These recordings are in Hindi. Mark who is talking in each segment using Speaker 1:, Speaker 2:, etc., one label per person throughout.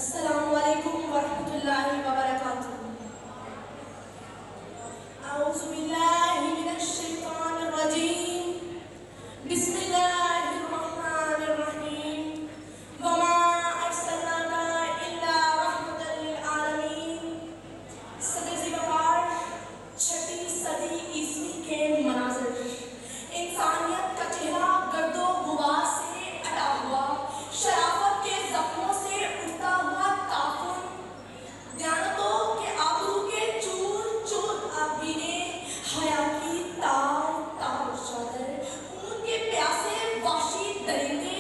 Speaker 1: अस्सलामुअलैकुम वरहमतुल्लाहि वबरकातुहू। औज़ु बिल्लाहि मिनश शैतानिर रजीम। बिस्मिल्लाहिर रहमानिर रहीम। वमा अर्सलनाका इल्ला रहमतल लिल आलमीन। सदर ज़िबार छठी सदी ईस्वी के मनाज़िर। इंसानियत का चेहरा गर्दो गुबार से अटा हुआ, शराफत के जख्मों से उठता हुआ ताफुन, दयानतों के आबरू के चूर चूर आबीने, हया की तार तार चादर, खून के प्यासे वहशी दरिंदे,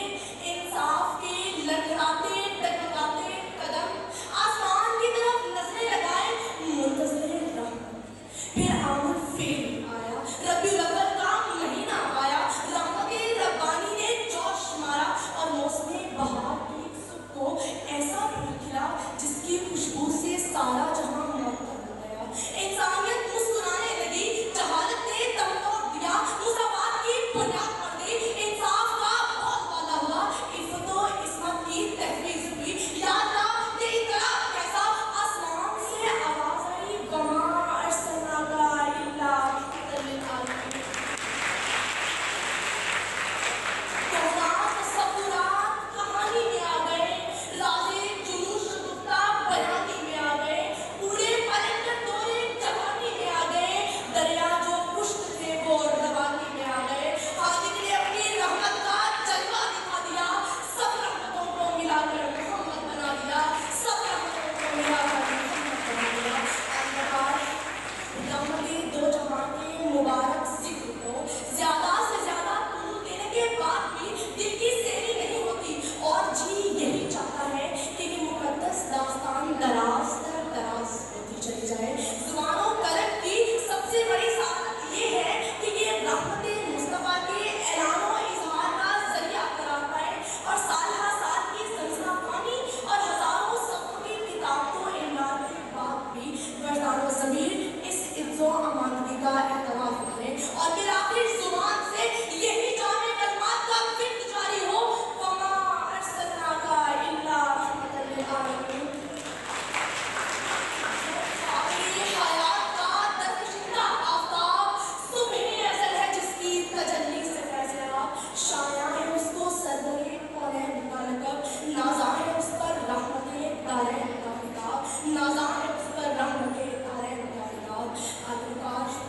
Speaker 1: इंसाफ के लड़खड़ाते डगमगाते कदम, आसमान की तरफ नजरें लगाए मुंतज़िर रहमत। फिर आमद फेर आया, रबीउल अव्वल का महीना आया, रहमत रब्बानी ने जोश मारा और मौसम बहार की सुख को ऐसा फूल खिला जिसकी खुशबू से सारा जहां मुअत्तर हो गया। इंसानियत मुस्कुराने लगी, जहालत ने दम तोड़ दिया, मुसावात की बुनियाद पड़ गई, इंसाफ का बोलबाला हुआ, इज्जत व इस्मत की तहरीर हुई। याद रहा ये इकरार कैसा, आसमान से आवाज आई, वमा अर्सलनाका इल्ला रहमतल लिल आलमीन। तसव्वुरात कहानी में आ गए, राज़े जुनून शगुफ्ता बयानी में आ गए, पूरे पलंगर दौरे जवानी में आ गए, दरिया जो पुष्ट थे वो रवानी में आ गए। हालिक ने अपनी रहमत का जलवा दिखा दिया, सब रहमतों को मिलाकर मोहम्मद बना दिया, सब रहमतों को मिलाकर मोहम्मद बना दिया। रहमते दो जहां के मुबारक जिक्र को ज्यादा से ज्यादा नूर देने के बाद भी दिल की सेरी नहीं होती, और जी यही चाहता है कि ये मुकद्दस दास्तान दराज दर दराज होती चली जाए। ज़ुबानो कलम की सबसे बड़ी सादत ये है कि ये रहमते मुस्तफ़ा के ऐलान व इज़हार का जरिया करार पाए, और साल हर साल की ज़लज़ला पानी और हजारों सफ़ों की किताब को इमलान के बाद भी वरदान व ज़मीर इस इज़्ज़ो अमानती का एहतराम करें, और फिर आखिर ज़ुबान से यही जामे कलमात का फिर जारी हो, वमा अर्सलनाका इल्ला रहमतल लिल आलमीन। आखिरी हयात का दरकशिंदा आफ़ताब, सुबह अज़ल है जिसकी तजल्ली से फैज़याब, शाया है उसको सरवरे कौनैन का लक़ब, नाज़ा है उस पर रहमते दारैन का खिताब, नाज़ा है उस पर रहमते दारैन का खिताब। आखिरकार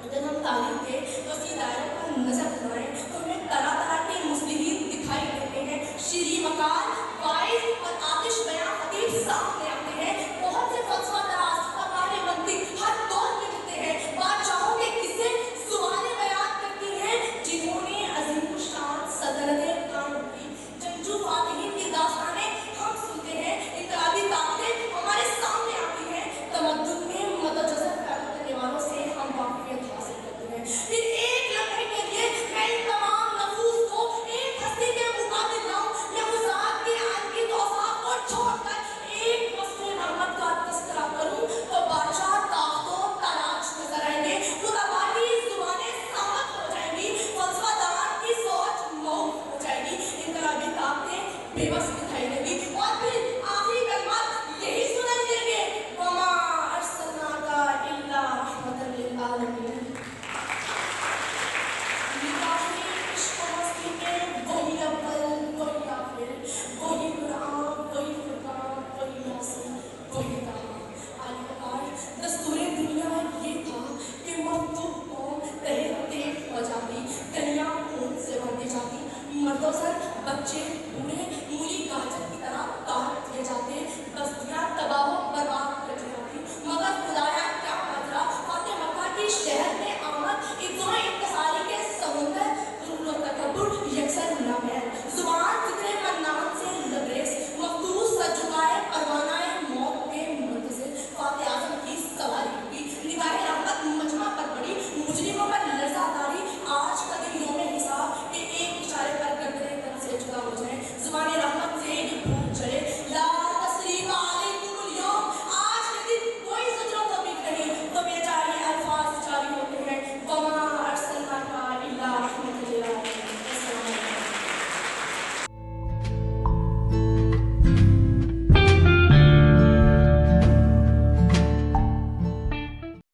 Speaker 1: अगर हम तारीख के वसी दायरे पर नजर बनाएं तो हमें तरह तरह के मुस्लिमीन दिखाई देते हैं। शीरी मकाल, वाइज और आतिश बयां खतीब सामने आते हैं। बहुत से फलसफा दराज और माने मंतिक हर दौर में मिलते हैं। बादशाहों के किस्से ज़ुबानें बयान करती हैं जिन्होंने अजीम शान सल्तनतें कायम की। जंगजू फातिहीन की दास्तानें हम सुनते हैं। इनकलाबी ताकतें हमारे सामने आती हैं। तमद्दुन में मतजज़्ज़ब पैदा करने वालों से हम वाक़िफ़ियत हासिल करते हैं। फिर एक लम्हे के लिए मैं इन तमाम नफूस को एक हस्ती के मुकाबिल लाऊं, मैं उस ज़ात के आन की तौसाफ को छोड़कर एक वस्फ़े रहमत का तज़किरा करूं तो बादशाह ताक़तों ताराज नजर आएंगे, खुदाबादी ज़ुबानें सामत हो जाएंगी, फ़लसफ़ा दान की सोच मौत हो जाएगी, इनकलाबी ताकतें बेबस